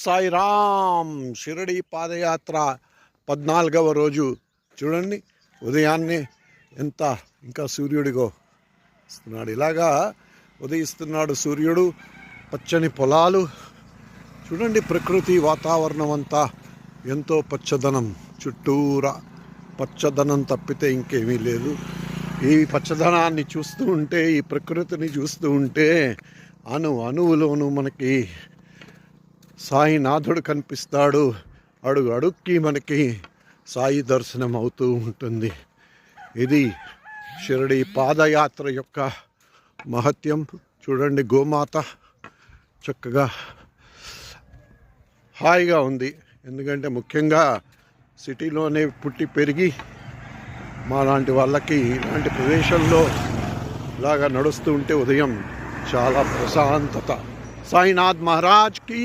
సాయిరామ్ షిరిడి పాదయాత్ర 14వ రోజు చూడండి. ఉదయాన్నే ఎంత ఇంకా సూర్యుడిగో ఇస్తున్నాడు, ఇలాగా ఉదయిస్తున్నాడు సూర్యుడు. పచ్చని పొలాలు చూడండి, ప్రకృతి వాతావరణం అంతా ఎంతో పచ్చదనం, చుట్టూరా పచ్చదనం తప్పితే ఇంకేమీ లేదు. ఈ పచ్చదనాన్ని చూస్తూ ఉంటే, ఈ ప్రకృతిని చూస్తూ ఉంటే అణువులోనూ మనకి సాయినాథుడు కనిపిస్తాడు. అడుగు అడుక్కి మనకి సాయి దర్శనం అవుతూ ఉంటుంది. ఇది షిరిడి పాదయాత్ర యొక్క మహత్యం. చూడండి, గోమాత చక్కగా హాయిగా ఉంది. ఎందుకంటే ముఖ్యంగా సిటీలోనే పుట్టి పెరిగి మా లాంటి వాళ్ళకి ఇలాంటి ప్రదేశంలో ఇలాగా నడుస్తూ ఉంటే ఉదయం చాలా ప్రశాంతత. సాయినాథ్ మహారాజ్కి